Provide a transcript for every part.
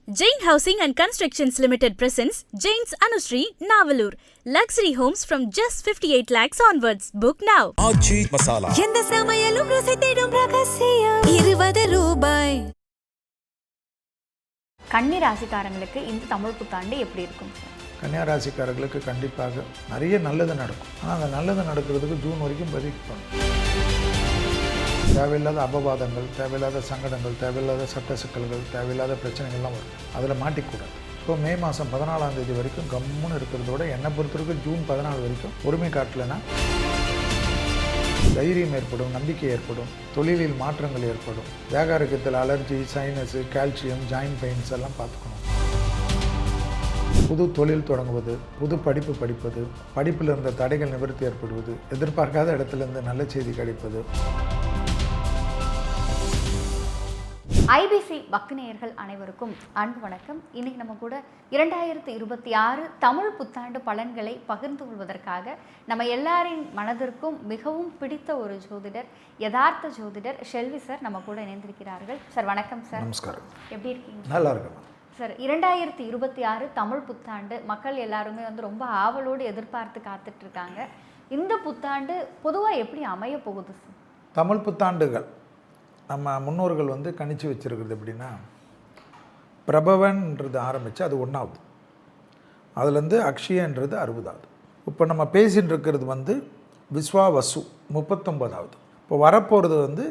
Jain Housing and Constructions Limited presents Jain's Anushree, Navalur. Luxury homes from just 58 lakhs onwards. Book now. ஆச்சி மசாலா எந்த சமையலும் ருசி தேடும் ரகசியம் 20 ரூபாய். கன்னி ராசிக்காரங்களுக்கு இந்த தமிழ் புத்தாண்டு எப்படி இருக்கும் சார்? கன்னியா ராசிக்காரர்களுக்கு கண்டிப்பாக நிறைய நல்லது நடக்கும். ஆனால் அந்த நல்லது நடக்கிறதுக்கு ஜூன் வரைக்கும் பதிவு பண்ணணும். தேவையில்லாத அபவாதங்கள், தேவையில்லாத சங்கடங்கள், தேவையில்லாத சட்ட சிக்கல்கள், தேவையில்லாத பிரச்சனைகள்லாம் வரும். அதில் மாட்டிக்கூடாது. ஸோ மே மாதம் 14ஆம் தேதி வரைக்கும் கம்முன்னு இருக்கிறதோட என்னை பொறுத்தவரைக்கும் ஜூன் 14 வரைக்கும் பொறுமை காட்டலைன்னா தைரியம் ஏற்படும், நம்பிக்கை ஏற்படும், தொழிலில் மாற்றங்கள் ஏற்படும். வேகாரோக்கியத்தில் allergy, sinus, calcium, joint pains எல்லாம் பார்த்துக்கணும். புது தொழில் தொடங்குவது, புது படிப்பு படிப்பது, படிப்பில் இருந்த தடைகள் நிவர்த்தி ஏற்படுவது, எதிர்பார்க்காத இடத்துலேருந்து நல்ல செய்தி கிடைப்பது. ஐபிசி பக்திநேயர்கள் அனைவருக்கும் அன்பு வணக்கம். இன்னைக்கு நம்ம கூட 2026 தமிழ் புத்தாண்டு பலன்களை பகிர்ந்து கொள்வதற்காக நம்ம எல்லாரின் மனதிற்கும் மிகவும் பிடித்த ஒரு ஜோதிடர், யதார்த்த ஜோதிடர் ஷெல்வி சார் நம்ம கூட இணைந்திருக்கிறார்கள். சார் வணக்கம் சார். நமஸ்காரம். எப்படி இருக்கீங்க? நல்லா இருக்கேன் சார். 2026 தமிழ் புத்தாண்டு மக்கள் எல்லாருமே ரொம்ப ஆவலோடு எதிர்பார்த்து காத்துட்டு இருக்காங்க. இந்த புத்தாண்டு பொதுவாக எப்படி அமைய போகுது சார்? தமிழ் புத்தாண்டுகள் நம்ம முன்னோர்கள் கணிச்சு வச்சுருக்கிறது எப்படின்னா, பிரபவன்ன்றது ஆரம்பித்து அது 1வது, அதுலேருந்து அக்ஷயன்றது 60வது. இப்போ நம்ம பேசின்னு இருக்கிறது விஸ்வாவசு 39வது. இப்போ வரப்போகிறது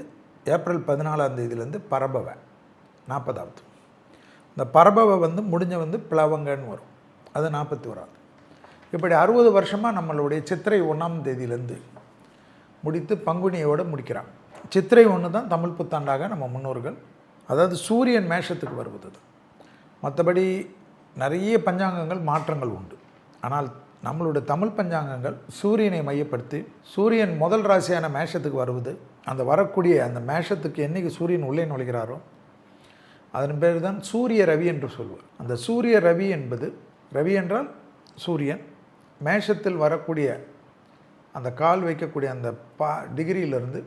ஏப்ரல் 14ஆம் தேதியிலேருந்து பரபவ 40வது. இந்த பரபவ முடிஞ்ச பிளவங்கன்னு வரும், அது 41வது. இப்படி 60 வருஷமாக நம்மளுடைய சித்திரை 1ஆம் தேதியிலேருந்து முடித்து பங்குனியோடு முடிக்கிறாங்க. சித்திரை 1 தான் தமிழ் புத்தாண்டாக நம்ம முன்னோர்கள், அதாவது சூரியன் மேஷத்துக்கு வருவது. மற்றபடி நிறைய பஞ்சாங்கங்கள் மாற்றங்கள் உண்டு. ஆனால் நம்மளுடைய தமிழ் பஞ்சாங்கங்கள் சூரியனை மையப்படுத்தி சூரியன் முதல் ராசியான மேஷத்துக்கு வருவது, அந்த வரக்கூடிய அந்த மேஷத்துக்கு என்றைக்கு சூரியன் உள்ளே நுழைகிறாரோ அதன் பேர் தான் சூரிய ரவி என்று சொல்வார். அந்த சூரிய ரவி என்பது, ரவி என்றால் சூரியன், மேஷத்தில் வரக்கூடிய அந்த கால் வைக்கக்கூடிய அந்த டிகிரியிலிருந்து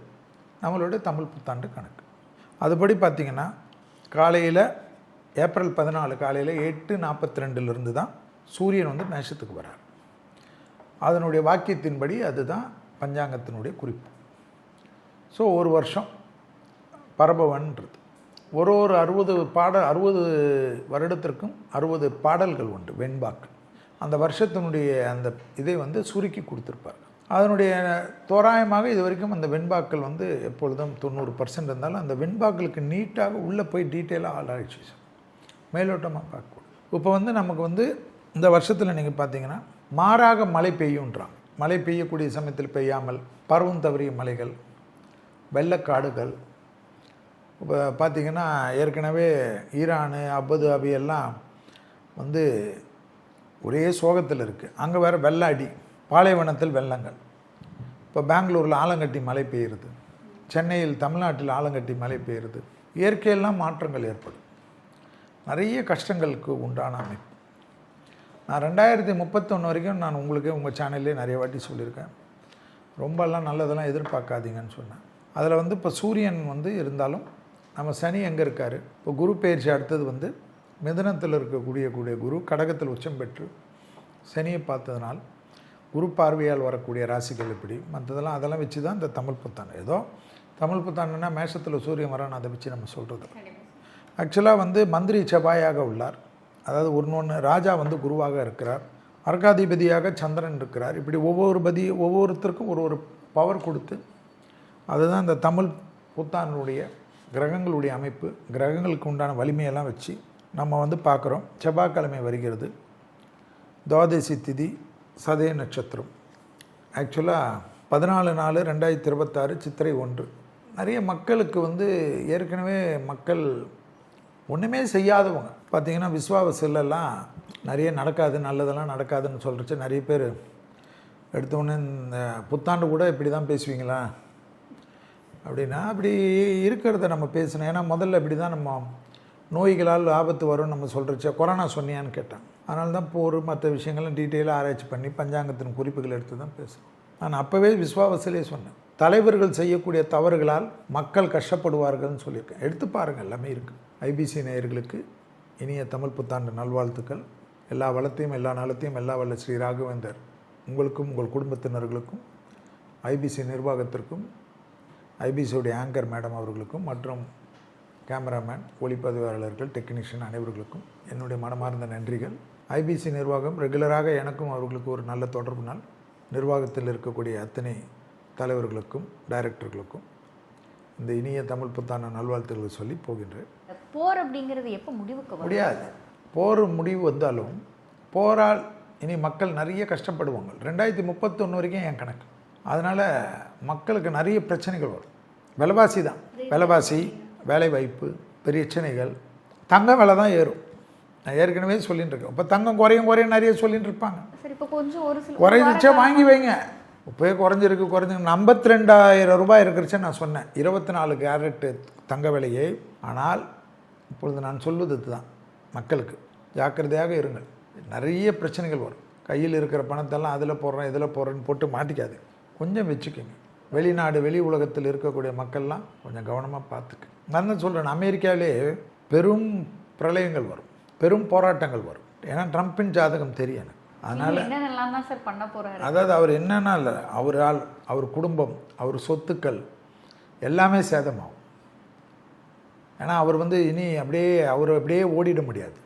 நம்மளுடைய தமிழ் புத்தாண்டு கணக்கு. அதுபடி பார்த்திங்கன்னா காலையில் ஏப்ரல் 14 காலையில் 8:42 தான் சூரியன் மேஷத்துக்கு வரார். அதனுடைய வாக்கியத்தின்படி அதுதான் பஞ்சாங்கத்தினுடைய குறிப்பு. ஸோ ஒரு வருஷம் பரபவன்றது ஒரு 60 வருடத்திற்கும் 60 பாடல்கள் உண்டு, வெண்பாக்கள். அந்த வருஷத்தினுடைய அந்த இதை சுருக்கி கொடுத்துருப்பார். அதனுடைய தோராயமாக இது வரைக்கும் அந்த வெண்பாக்கள் எப்பொழுதும் 90% இருந்தாலும் அந்த வெண்பாக்களுக்கு நீட்டாக உள்ளே போய் டீட்டெயிலாக ஆராய்ச்சி மேலோட்டமாக பார்க்கக்கூடாது. இப்போ நமக்கு இந்த வருஷத்தில் நீங்கள் பார்த்தீங்கன்னா மாறாக மழை பெய்யுன்றாங்க. மழை பெய்யக்கூடிய சமயத்தில் பெய்யாமல் பருவம் தவறிய மலைகள், வெள்ளக்காடுகள். இப்போ பார்த்திங்கன்னா ஏற்கனவே ஈரானு, அபுதாபி எல்லாம் ஒரே சோகத்தில் இருக்குது. அங்கே வேறு வெள்ள அடி, பாலைவனத்தில் வெள்ளங்கள். இப்போ பெங்களூரில் ஆலங்கட்டி மழை பெய்யுறது, சென்னையில் தமிழ்நாட்டில் ஆலங்கட்டி மழை பெய்யுறது. இயற்கையெல்லாம் மாற்றங்கள் ஏற்படும், நிறைய கஷ்டங்களுக்கு உண்டான அமைப்பு. நான் 2031 வரைக்கும் நான் உங்கள் சேனல்லே நிறைய வாட்டி சொல்லியிருக்கேன், ரொம்பலாம் நல்லதெல்லாம் எதிர்பார்க்காதீங்கன்னு சொன்னேன். அதில் இப்போ சூரியன் இருந்தாலும் நம்ம சனி எங்கே இருக்கார், இப்போ குரு பயிற்சி அடுத்தது மிதுனத்தில் இருக்கக்கூடிய குரு கடகத்தில் உச்சம் பெற்று சனியை பார்த்ததுனால் குரு பார்வையால் வரக்கூடிய ராசிகள் இப்படி மற்றதெல்லாம் அதெல்லாம் வச்சு தான் இந்த தமிழ் புத்தாண்டு. ஏதோ தமிழ் புத்தாண்டுனா மேஷத்தில் சூரியன் வரான்னு அதை வச்சு நம்ம சொல்கிறது. ஆக்சுவலாக மந்திரி செவ்வாயாக உள்ளார், அதாவது ஒன்று ராஜா குருவாக இருக்கிறார், அர்க்காதிபதியாக சந்திரன் இருக்கிறார். இப்படி ஒவ்வொருத்தருக்கும் ஒரு பவர் கொடுத்து அதுதான் இந்த தமிழ் புத்தாண்டுடைய கிரகங்களுடைய அமைப்பு, கிரகங்களுக்கு உண்டான வலிமையெல்லாம் வச்சு நம்ம பார்க்குறோம். செவ்வாய்க்கிழமை வருகிறது, துவாதசி திதி, சதய நட்சத்திரம். ஆக்சுவலாக 14/4/2026 சித்திரை 1. நிறைய மக்களுக்கு ஏற்கனவே மக்கள் ஒன்றுமே செய்யாதவங்க பார்த்திங்கன்னா விஸ்வாவசிலெல்லாம் நிறைய நடக்காது, நல்லதெல்லாம் நடக்காதுன்னு சொல்கிறச்சு நிறைய பேர் எடுத்தோடனே இந்த புத்தாண்டு கூட இப்படி தான் பேசுவீங்களா அப்படின்னா, அப்படி இருக்கிறத நம்ம பேசணும். ஏன்னா முதல்ல இப்படி தான் நம்ம நோய்களால் ஆபத்து வரும்னு நம்ம சொல்கிறச்ச கொரோனா சொன்னியான்னு கேட்டான். அதனால தான் போர் மற்ற விஷயங்கள்லாம் டீட்டெயிலாக ஆராய்ச்சி பண்ணி பஞ்சாங்கத்தின் குறிப்புகள் எடுத்து தான் பேசுகிறோம். நான் அப்போவே விஸ்வாவசிலே சொன்னேன், தலைவர்கள் செய்யக்கூடிய தவறுகளால் மக்கள் கஷ்டப்படுவார்கள்னு சொல்லியிருக்கேன். எடுத்து பாருங்கள், எல்லாமே இருக்குது. ஐபிசி நேயர்களுக்கு இனிய தமிழ் புத்தாண்டு நல்வாழ்த்துக்கள். எல்லா வளத்தையும் எல்லா நலத்தையும் எல்லா வல்ல ஸ்ரீ ராகவேந்தர் உங்களுக்கும் உங்கள் குடும்பத்தினர்களுக்கும் ஐபிசி நிர்வாகத்திற்கும் ஐபிசியுடைய ஆங்கர் மேடம் அவர்களுக்கும் மற்றும் கேமராமேன் ஒளிப்பதிவாளர்கள் டெக்னீஷியன் அனைவர்களுக்கும் என்னுடைய மனமார்ந்த நன்றிகள். ஐபிசி நிர்வாகம் ரெகுலராக எனக்கும் அவர்களுக்கு ஒரு நல்ல தொடர்பு நாள். நிர்வாகத்தில் இருக்கக்கூடிய அத்தனை தலைவர்களுக்கும் டைரக்டர்களுக்கும் இந்த இனிய தமிழ் புத்தாண்டு நல்வாழ்த்துக்களை சொல்லி போகின்றேன். போர் அப்படிங்கிறது எப்போ முடிவுக்கு வரும்? முடியாது. போர் முடிவு வந்தாலும் போரால் இனி மக்கள் நிறைய கஷ்டப்படுவாங்க. 2031 வரைக்கும் என் கணக்கு. அதனால் மக்களுக்கு நிறைய பிரச்சனைகள் வரும். விலைவாசி தான், விலைவாசி, வேலைவாய்ப்பு, பிரச்சனைகள், தங்க விலை தான் ஏறும். நான் ஏற்கனவே சொல்லிட்டு இருக்கேன். இப்போ தங்கம் குறையும் நிறைய சொல்லிட்டு இருப்பாங்க. சரி, இப்போ கொஞ்சம் ஒரு சில குறைஞ்சிச்சா வாங்கி வைங்க. இப்போயே குறைஞ்சிருக்கு 52,000 ரூபாய் இருக்கிறச்சே நான் சொன்னேன் 24 கேரட்டு தங்க விலையை. ஆனால் இப்பொழுது நான் சொல்வது தான், மக்களுக்கு ஜாக்கிரதையாக இருங்கள். நிறைய பிரச்சனைகள் வரும். கையில் இருக்கிற பணத்தெல்லாம் அதில் போடுறேன் இதில் போடுறேன்னு போட்டு மாட்டிக்காது. கொஞ்சம் வச்சுக்கோங்க. வெளிநாடு வெளி உலகத்தில் இருக்கக்கூடிய மக்கள்லாம் கொஞ்சம் கவனமாக பார்த்துக்கு. நான் தான் சொல்கிறேன், அமெரிக்காவிலே பெரும் பிரளயங்கள் வரும், பெரும் போராட்டங்கள் வரும். ஏன்னா ட்ரம்ப்பின் ஜாதகம் தெரியும் எனக்கு. அதனால் என்னென்னலாம் தான் சார் பண்ண போகிறாரு? அதாவது அவர் என்னன்னா இல்லை, அவரால் அவர் குடும்பம், அவர் சொத்துக்கள் எல்லாமே சேதமாகும். ஏன்னா அவர் இனி அவர் அப்படியே ஓடிட முடியாது,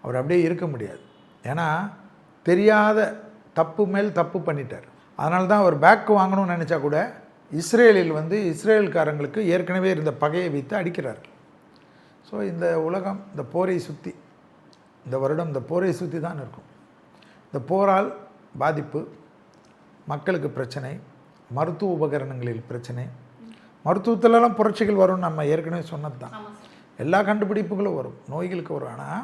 அவர் அப்படியே இருக்க முடியாது. ஏன்னா தெரியாத தப்பு மேல் தப்பு பண்ணிட்டார். அதனால தான் அவர் பேக் வாங்கணும்னு நினச்சா கூட இஸ்ரேலில் இஸ்ரேல்காரங்களுக்கு ஏற்கனவே இருந்த பகையை வைத்து அடிக்கிறார்கள். ஸோ இந்த உலகம் இந்த போரை சுற்றி, இந்த வருடம் இந்த போரை சுற்றி தான் இருக்கும். இந்த போரால் பாதிப்பு, மக்களுக்கு பிரச்சனை, மருத்துவ உபகரணங்களில் பிரச்சனை. மருத்துவத்திலலாம் புரட்சிகள் வரும், நம்ம ஏற்கனவே சொன்னது தான். எல்லா கண்டுபிடிப்புகளும் வரும், நோய்களுக்கு வரும். ஆனால்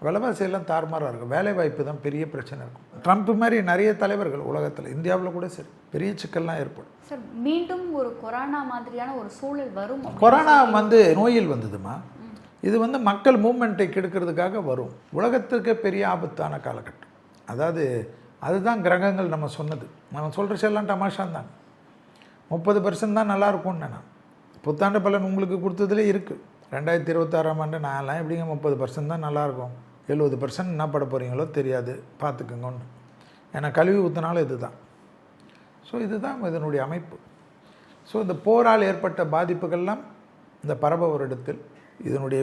விலைவாசியெல்லாம் தாறுமாறாக இருக்கும். வேலை வாய்ப்பு தான் பெரிய பிரச்சனை இருக்கும். ட்ரம்ப் மாதிரி நிறைய தலைவர்கள் உலகத்தில், இந்தியாவில் கூட சரி, பெரிய சிக்கல்லாம் ஏற்படும். சார், மீண்டும் ஒரு கொரோனா மாதிரியான ஒரு சூழல் வரும். கொரோனா நோயில் வந்ததுமா, இது மக்கள் மூவ்மெண்ட்டை கெடுக்கிறதுக்காக வரும். உலகத்துக்கு பெரிய ஆபத்தான காலகட்டம். அதாவது அதுதான் கிரகங்கள் நம்ம சொன்னது. நம்ம சொல்கிறச்செல்லாம் தமாஷான் தான். 30% தான் நல்லாயிருக்கும்னு நான் புத்தாண்டு பலன் உங்களுக்கு கொடுத்ததுலே இருக்குது. 2026ஆம் ஆண்டு நான்லாம் எப்படிங்க 30% தான் நல்லாயிருக்கும், 70% என்ன பட போகிறீங்களோ தெரியாது, பார்த்துக்குங்கன்னு. ஏன்னா கழுவி ஊற்றினாலும் இது தான். ஸோ இதுதான் இதனுடைய அமைப்பு. ஸோ இந்த போரால் ஏற்பட்ட பாதிப்புகள்லாம் இந்த பரப வருடத்தில், இதனுடைய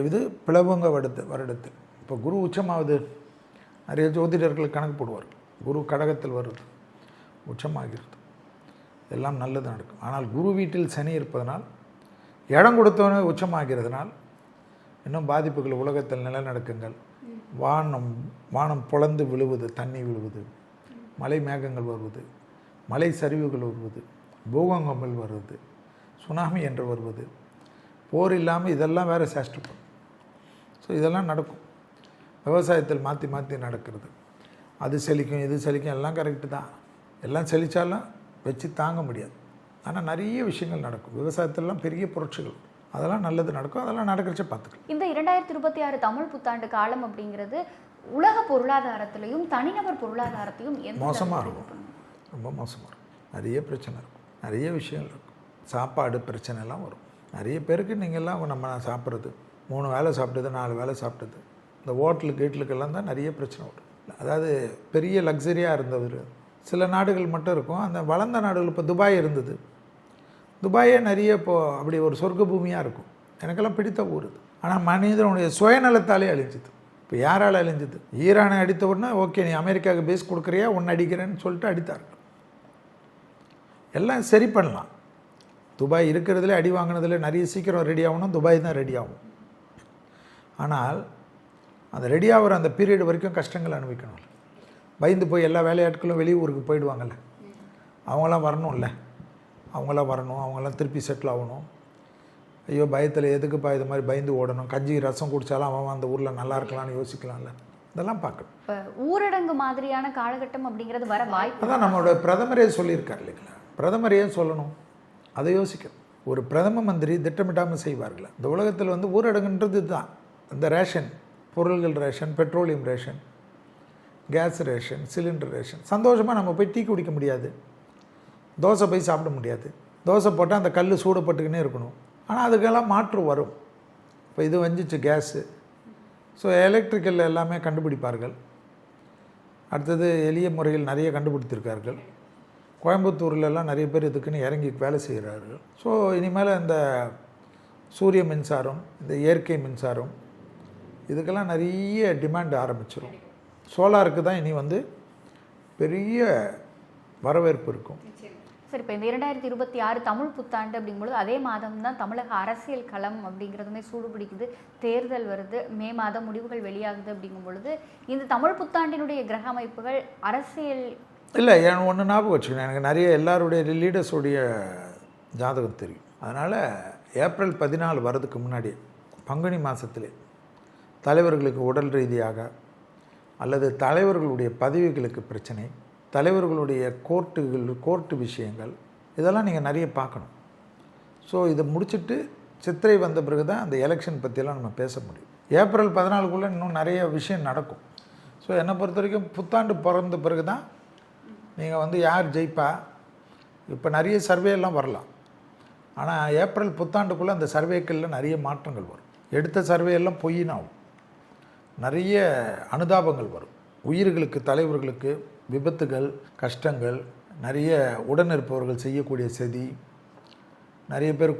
பிளவுங்க வருடத்தில் இப்போ குரு உச்சமாகுது. நிறைய ஜோதிடர்கள் கணக்கு போடுவார்கள். குரு கடகத்தில் வருது, உச்சமாகிறது, எல்லாம் நல்லது நடக்கும். ஆனால் குரு வீட்டில் சனி இருப்பதனால், இடம் கொடுத்தவனே உச்சமாகிறதுனால் இன்னும் பாதிப்புகள் உலகத்தில் நிலநடுக்கங்கள், வானம் பொளந்து விழுவது, தண்ணி விழுவது, மலை மேகங்கள் வருவது, மலை சரிவுகள் வருவது, பூகம்பங்கள் வருவது, சுனாமி என்று வருவது, போர் இல்லாமல் இதெல்லாம் வேறு சேஷ்டப்படும். ஸோ இதெல்லாம் நடக்கும். விவசாயத்தில் மாற்றி மாற்றி நடக்கிறது. அது செழிக்கும் இது செழிக்கும் எல்லாம் கரெக்டு தான். எல்லாம் செழித்தாலும் வச்சு தாங்க முடியாது. ஆனால் நிறைய விஷயங்கள் நடக்கும். விவசாயத்திலலாம் பெரிய புரட்சிகள், அதெல்லாம் நல்லது நடக்கும். அதெல்லாம் நடக்கிறச்ச பார்த்துக்கலாம். இந்த 2026 தமிழ் புத்தாண்டு காலம் அப்படிங்கிறது உலக பொருளாதாரத்திலையும் தனிநபர் பொருளாதாரத்தையும் மோசமாக இருக்கும். ரொம்ப மோசமாக இருக்கும். நிறைய பிரச்சனை இருக்கும், நிறைய விஷயங்கள் இருக்கும். சாப்பாடு பிரச்சனைலாம் வரும். நிறைய பேருக்கு நீங்கள்லாம் நம்ம சாப்பிட்றது 3 வேளை சாப்பிட்டது 4 வேளை சாப்பிட்டது, இந்த ஹோட்டலுக்கெல்லாம் தான் நிறைய பிரச்சனை வரும். அதாவது பெரிய லக்ஸரியாக இருந்தவர் சில நாடுகள் மட்டும் இருக்கும். அந்த வளர்ந்த நாடுகள், இப்போ துபாய் இருந்தது, துபாயே நிறைய இப்போது அப்படி ஒரு சொர்க்க பூமியாக இருக்கும். எனக்கெல்லாம் பிடித்த ஊர் இது. ஆனால் மனிதனுடைய சுயநலத்தாலே அழிஞ்சுது. இப்போ யாரால் அழிஞ்சுது? ஈரானை அடித்த உடனே ஓகே நீ அமெரிக்காவுக்கு பேஸ் கொடுக்குறியா, ஒன்று அடிக்கிறேன்னு சொல்லிட்டு அடித்தார்கள். எல்லாம் சரி பண்ணலாம். துபாய் இருக்கிறதுல அடி வாங்கினதில் நிறைய சீக்கிரம் ரெடி ஆகணும், துபாய் தான் ரெடி ஆகும். ஆனால் அந்த ரெடி ஆகிற அந்த பீரியட் வரைக்கும் கஷ்டங்கள் அனுபவிக்கணும். பயந்து போய் எல்லா வேலையாட்களும் வெளியூருக்கு போயிடுவாங்கல்ல, அவங்களாம் வரணும்ல, அவங்களாம் வரணும், அவங்களாம் திருப்பி செட்டில் ஆகணும். ஐயோ பயத்தில் எதுக்குப்பா இது மாதிரி பயந்து ஓடணும், கஞ்சி ரசம் குடித்தாலும் அவன் அந்த ஊரில் நல்லா இருக்கலாம்னு யோசிக்கலாம்ல. இதெல்லாம் பார்க்கணும். இப்போ ஊரடங்கு மாதிரியான காலகட்டம் அப்படிங்கிறது வர வாய்ப்பு. அதான் நம்மளோட பிரதமரே சொல்லியிருக்கார் இல்லைங்களா, பிரதமரே சொல்லணும், அதை யோசிக்கணும். ஒரு பிரதம மந்திரி திட்டமிட்டாமல் செய்வார்கள். இந்த உலகத்தில் ஊரடங்குன்றது தான். இந்த ரேஷன் பொருள்கள், ration, petroleum ration, gas ration, cylinder ration. சந்தோஷமாக நம்ம போய் டீ குடிக்க முடியாது, தோசை போய் சாப்பிட முடியாது. தோசை போட்டால் அந்த கல் சூடப்பட்டுக்கினே இருக்கணும். ஆனால் அதுக்கெல்லாம் மாற்று வரும். இப்போ இது வந்துச்சு கேஸு, ஸோ எலக்ட்ரிக்கல் எல்லாமே கண்டுபிடிப்பார்கள். அடுத்தது எளிய முறையில் நிறைய கண்டுபிடித்திருக்கார்கள். கோயம்புத்தூர்லலாம் நிறைய பேர் இதுக்குன்னு இறங்கி வேலை செய்கிறார்கள். ஸோ இனிமேல் இந்த சூரிய மின்சாரம், இந்த இயற்கை மின்சாரம், இதுக்கெல்லாம் நிறைய டிமாண்ட் ஆரம்பிச்சிடும். சோலாருக்கு தான் இனி பெரிய வரவேற்பு இருக்கும். சரி, இப்போ இந்த 2026 தமிழ் புத்தாண்டு அப்படிங்கும்பொழுது அதே மாதம் தான் தமிழக அரசியல் களம் அப்படிங்கிறதுமே சூடு பிடிக்குது. தேர்தல் வருது, மே மாதம் முடிவுகள் வெளியாகுது. அப்படிங்கும் பொழுது இந்த தமிழ் புத்தாண்டினுடைய கிரக அமைப்புகள் அரசியல் இல்லை, ஒன்று ஞாபகம் வச்சுக்கணும். எனக்கு நிறைய எல்லாருடைய லீடர்ஸுடைய ஜாதகம் தெரியும். அதனால் ஏப்ரல் 14 வரதுக்கு முன்னாடி பங்குனி மாதத்திலே தலைவர்களுக்கு உடல் ரீதியாக அல்லது தலைவர்களுடைய பதவிகளுக்கு பிரச்சனை, தலைவர்களுடைய கோர்ட்டு விஷயங்கள், இதெல்லாம் நீங்கள் நிறைய பார்க்கணும். ஸோ இதை முடிச்சுட்டு சித்திரை வந்த பிறகு தான் அந்த எலெக்ஷன் பற்றியெல்லாம் நம்ம பேச முடியும். ஏப்ரல் 14 இன்னும் நிறைய விஷயம் நடக்கும். ஸோ என்னை பொறுத்த வரைக்கும் புத்தாண்டு பிறந்த பிறகு தான் நீங்கள் யார் ஜெயிப்பா, இப்போ நிறைய சர்வேலாம் வரலாம். ஆனால் ஏப்ரல் புத்தாண்டுக்குள்ளே அந்த சர்வேக்களில் நிறைய மாற்றங்கள் வரும். எடுத்த சர்வேயெல்லாம் பொய்னாகும், நிறைய அனுதாபங்கள் வரும். உயிர்களுக்கு, தலைவர்களுக்கு விபத்துகள், கஷ்டங்கள், நிறைய உடனிருப்பவர்கள் செய்யக்கூடிய சதி, நிறைய பேர்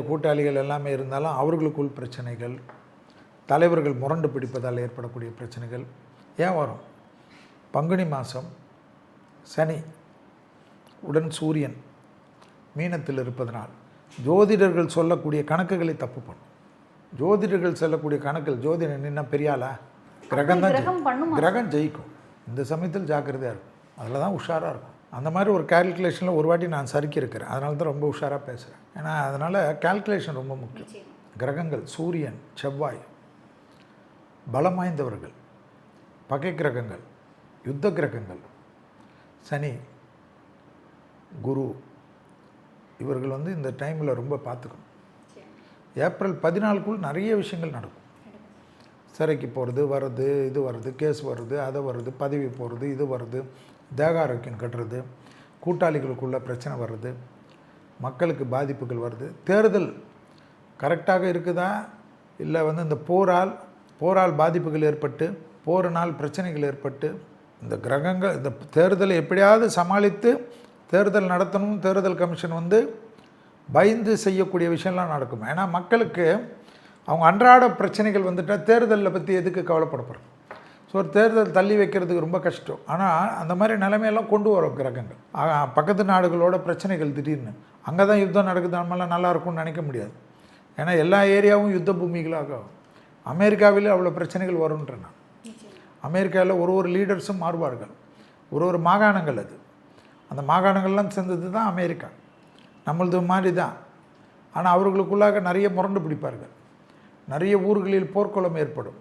கூட்டாளிகள் எல்லாமே இருந்தாலும் அவர்களுக்குள் பிரச்சனைகள், தலைவர்கள் முரண்டு பிடிப்பதால் ஏற்படக்கூடிய பிரச்சனைகள் ஏன் வரும்? பங்குனி மாதம் சனி உடன் சூரியன் மீனத்தில் இருப்பதனால் ஜோதிடர்கள் சொல்லக்கூடிய கணக்குகளை தப்பு பண்ணும். ஜோதிடர்கள் சொல்லக்கூடிய கணக்கில் ஜோதிடர் நின்னா பெரியாளா? கிரகம் தான் கிரகம் ஜெயிக்கும். இந்த சமயத்தில் ஜாக்கிரதையாக இருக்கும், அதில் தான் உஷாராக இருக்கும். அந்த மாதிரி ஒரு கால்குலேஷனில் ஒரு வாட்டி நான் சறுக்கி இருக்கிறேன். அதனால தான் ரொம்ப உஷாராக பேசுகிறேன். ஏன்னா அதனால் கால்குலேஷன் ரொம்ப முக்கியம். கிரகங்கள் சூரியன், செவ்வாய் பலம் வாய்ந்தவர்கள், பகை கிரகங்கள், யுத்த கிரகங்கள், சனி, குரு, இவர்கள் இந்த டைமில் ரொம்ப பார்த்துக்கணும். ஏப்ரல் 14 நிறைய விஷயங்கள் நடக்கும். சிறைக்கு போகிறது, வர்றது, இது வருது, கேஸ் வருது, அதை வருது, பதவி போகிறது, இது வருது, தேக ஆரோக்கியம் கட்டுறது, கூட்டாளிகளுக்குள்ள பிரச்சனை வருது, மக்களுக்கு பாதிப்புகள் வருது. தேர்தல் கரெக்டாக இருக்குதா இல்லை இந்த போரால் பாதிப்புகள் ஏற்பட்டு, போரினால் பிரச்சனைகள் ஏற்பட்டு, இந்த கிரகங்கள் இந்த தேர்தலை எப்படியாவது சமாளித்து தேர்தல் நடத்தணும். தேர்தல் கமிஷன் பயந்து செய்யக்கூடிய விஷயம்லாம் நடக்கும். ஏன்னா மக்களுக்கு அவங்க அன்றாட பிரச்சனைகள் வந்துட்டால் தேர்தலில் பற்றி எதுக்கு கவலைப்படப்படுறோம்? ஸோ ஒரு தேர்தல் தள்ளி வைக்கிறதுக்கு ரொம்ப கஷ்டம். ஆனால் அந்த மாதிரி நிலைமையெல்லாம் கொண்டு வரும் கிரகங்கள். பக்கத்து நாடுகளோட பிரச்சனைகள் திடீர்னு அங்கே தான் யுத்தம் நடக்குது, நம்மளாம் நல்லா இருக்கும்னு நினைக்க முடியாது. ஏன்னா எல்லா ஏரியாவும் யுத்த பூமிகளாக ஆகும். அமெரிக்காவில் அவ்வளோ பிரச்சனைகள் வரும்ன்ற நான். அமெரிக்காவில் ஒரு லீடர்ஸும் மாறுவார்கள், ஒரு மாகாணங்கள். அது அந்த மாகாணங்கள்லாம் சேர்ந்தது தான் அமெரிக்கா. நம்மளது மாதிரி தான். ஆனால் அவர்களுக்குள்ளாக நிறைய முரண்டு பிடிப்பார்கள். நிறைய ஊர்களில் போர்க்குளம் ஏற்படும்,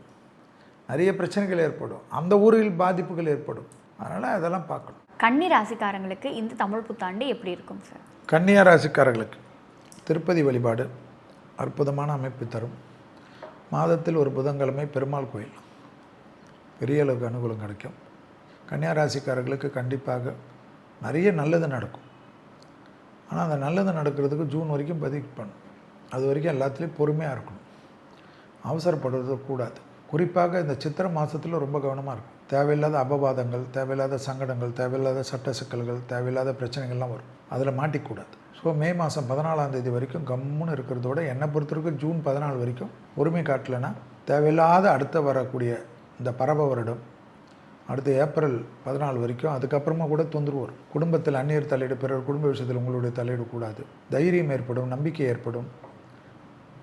நிறைய பிரச்சனைகள் ஏற்படும், அந்த ஊரில் பாதிப்புகள் ஏற்படும். அதனால் அதெல்லாம் பார்க்கணும். கன்னி ராசிக்காரங்களுக்கு இந்த தமிழ் புத்தாண்டு எப்படி இருக்கும் சார்? கன்னியா ராசிக்காரர்களுக்கு திருப்பதி வழிபாடு அற்புதமான அமைப்பு தரும். மாதத்தில் ஒரு புதன்கிழமை பெருமாள் கோயில், பெரிய அளவுக்கு அனுகூலம் கிடைக்கும். கன்னியா ராசிக்காரர்களுக்கு கண்டிப்பாக நிறைய நல்லது நடக்கும். ஆனால் அந்த நல்லது நடக்கிறதுக்கு ஜூன் வரைக்கும் பதிவு பண்ணும். அது வரைக்கும் எல்லாத்துலேயும் பொறுமையாக இருக்கணும், அவசரப்படுறது கூடாது. குறிப்பாக இந்த சித்திரை மாதத்தில் ரொம்ப கவனமாக இருக்கும். தேவையில்லாத அபவாதங்கள், தேவையில்லாத சங்கடங்கள், தேவையில்லாத சட்ட சிக்கல்கள், தேவையில்லாத பிரச்சனைகள்லாம் வரும். அதில் மாட்டிக்கூடாது. ஸோ மே மாதம் 14ஆம் தேதி வரைக்கும் கம்முன்னு இருக்கிறதோட என்னை பொறுத்தவரைக்கும் ஜூன் 14 வரைக்கும் பொறுமை காட்டலைன்னா தேவையில்லாத அடுத்த வரக்கூடிய இந்த பரவ வருடம், அடுத்து ஏப்ரல் 14 வரைக்கும், அதுக்கப்புறமா கூட தொந்தரவு வரும். குடும்பத்தில் அந்நியர் தலையீடு, பிறர் குடும்ப விஷயத்தில் உங்களுடைய தலையீடு கூடாது. தைரியம் ஏற்படும், நம்பிக்கை ஏற்படும்,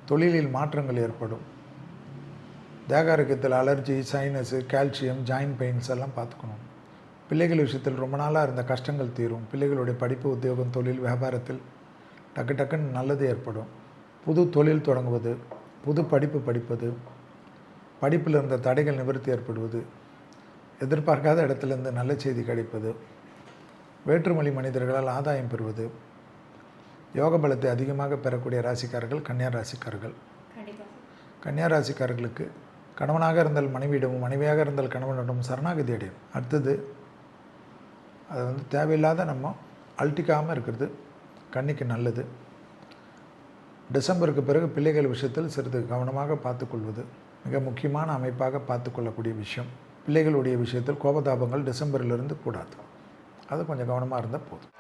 தொழிலில் மாற்றங்கள் ஏற்படும். தேக ஆரோக்கியத்தில் allergy, sinus, calcium, joint pains எல்லாம் பார்த்துக்கணும். பிள்ளைகள் விஷயத்தில் ரொம்ப நாளாக இருந்த கஷ்டங்கள் தீரும். பிள்ளைகளுடைய படிப்பு, உத்தியோகம், தொழில், வியாபாரத்தில் டக்குன்னு நல்லது ஏற்படும். புது தொழில் தொடங்குவது, புது படிப்பு படிப்பது, படிப்பில் இருந்த தடைகள் நிவர்த்தி ஏற்படுவது, எதிர்பார்க்காத இடத்துலேருந்து நல்ல செய்தி கிடைப்பது, வேற்றுமொழி மனிதர்களால் ஆதாயம் பெறுவது, யோக பலத்தை அதிகமாக பெறக்கூடிய ராசிக்காரர்கள் கன்னியா ராசிக்காரர்கள். கன்னியா ராசிக்காரர்களுக்கு கணவனாக இருந்தால் மனைவியிடமும், மனைவியாக இருந்தால் கணவனிடமும் சரணாகதி அடையும். அடுத்தது அது தேவையில்லாத நம்ம அழட்டிக்காமல் இருக்கிறது கன்னிக்கு நல்லது. டிசம்பருக்கு பிறகு பிள்ளைகள் விஷயத்தில் சிறிது கவனமாக பார்த்துக்கொள்வது, மிக முக்கியமான அமைப்பாக பார்த்து கொள்ளக்கூடிய விஷயம். பிள்ளைகளுடைய விஷயத்தில் கோபதாபங்கள் டிசம்பரிலிருந்து கூடாது. அது கொஞ்சம் கவனமாக இருந்தால் போதும்.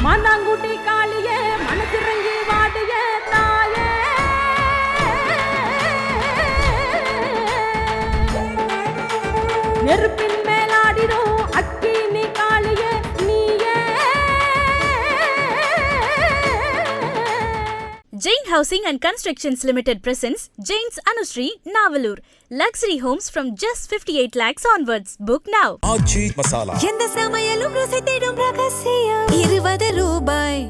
மாந்தாங்குட்டி காளியே மனசிறங்கி வாடிய தாயே, நெருப்பின் மேலாடிடும் அக்கினி காளியே நீயே. Jain Housing and Constructions Limited presents Jain's Anushree, Navalur. Luxury homes from just 58 lakhs onwards. Book now. ஆச்சி மசாலா எந்த சமையலும் ருசி தேடும் ரகசியம் 20 ரூபாய்.